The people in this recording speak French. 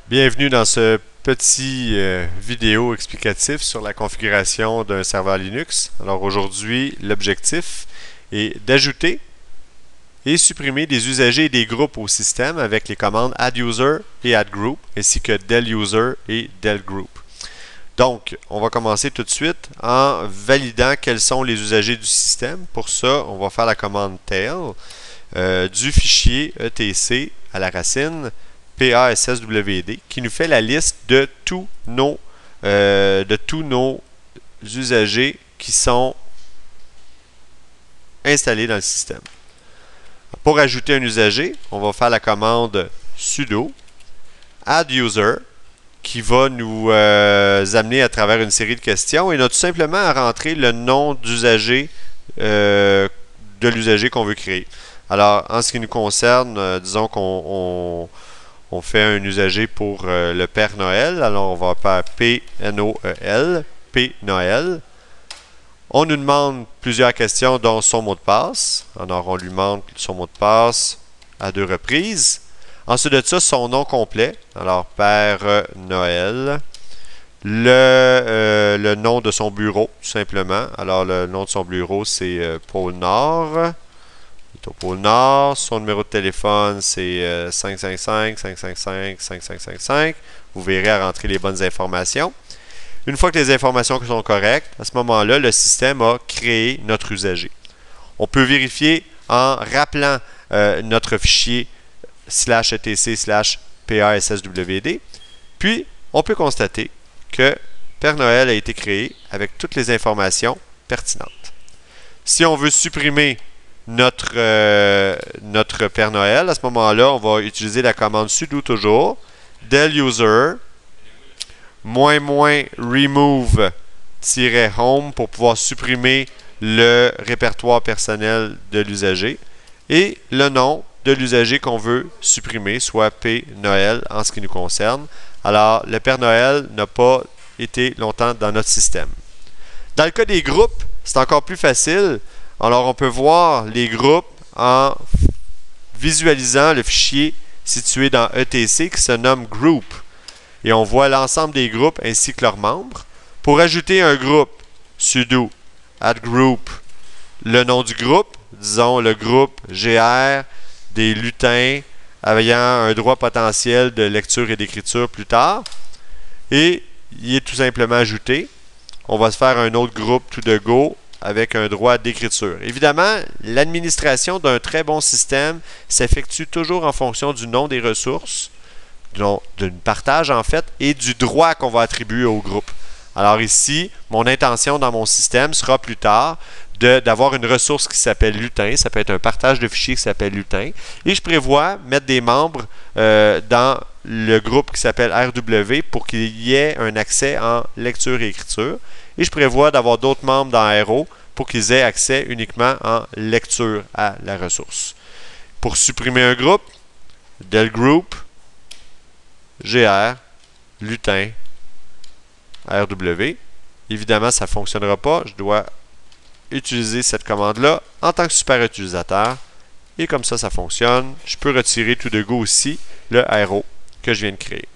Bienvenue dans ce petit vidéo explicatif sur la configuration d'un serveur Linux. Alors aujourd'hui, l'objectif est d'ajouter et supprimer des usagers et des groupes au système avec les commandes adduser et addgroup ainsi que deluser et delgroup. Donc, on va commencer tout de suite en validant quels sont les usagers du système. Pour ça, on va faire la commande tail du fichier etc à la racine PASSWD qui nous fait la liste de tous nos usagers qui sont installés dans le système. Pour ajouter un usager, on va faire la commande sudo adduser qui va nous amener à travers une série de questions et on a tout simplement à rentrer le nom d'usager de l'usager qu'on veut créer. Alors, en ce qui nous concerne, disons qu'on fait un usager pour le Père Noël. Alors, on va faire P-N-O-E-L, P Noël. On nous demande plusieurs questions, dont son mot de passe. Alors, on lui demande son mot de passe à 2 reprises. Ensuite de ça, son nom complet. Alors, Père Noël. Le nom de son bureau, tout simplement. Alors, le nom de son bureau, c'est Pôle Nord. Au pôle Nord. Son numéro de téléphone, c'est 555-555-5555. Vous verrez à rentrer les bonnes informations. Une fois que les informations sont correctes, à ce moment-là, le système a créé notre usager. On peut vérifier en rappelant notre fichier /etc/PASSWD. Puis, on peut constater que Père Noël a été créé avec toutes les informations pertinentes. Si on veut supprimer notre Père Noël, à ce moment-là, on va utiliser la commande sudo toujours, deluser, --remove-home pour pouvoir supprimer le répertoire personnel de l'usager et le nom de l'usager qu'on veut supprimer, soit P Noël en ce qui nous concerne. Alors, le Père Noël n'a pas été longtemps dans notre système. Dans le cas des groupes, c'est encore plus facile. Alors, on peut voir les groupes en visualisant le fichier situé dans etc qui se nomme group. Et on voit l'ensemble des groupes ainsi que leurs membres. Pour ajouter un groupe, sudo addgroup, le nom du groupe, disons le groupe GR des lutins ayant un droit potentiel de lecture et d'écriture plus tard. Et il est tout simplement ajouté. On va se faire un autre groupe tout de go avec un droit d'écriture. Évidemment, l'administration d'un très bon système s'effectue toujours en fonction du nom des ressources, d'un partage en fait, et du droit qu'on va attribuer au groupe. Alors ici, mon intention dans mon système sera plus tard d'avoir une ressource qui s'appelle lutin, ça peut être un partage de fichiers qui s'appelle lutin, et je prévois mettre des membres dans le groupe qui s'appelle RW pour qu'il y ait un accès en lecture et écriture. Et je prévois d'avoir d'autres membres dans RO pour qu'ils aient accès uniquement en lecture à la ressource. Pour supprimer un groupe, delgroup, GR, lutin, RW. Évidemment, ça ne fonctionnera pas. Je dois utiliser cette commande-là en tant que super utilisateur. Et comme ça fonctionne. Je peux retirer tout de go aussi le RO que je viens de créer.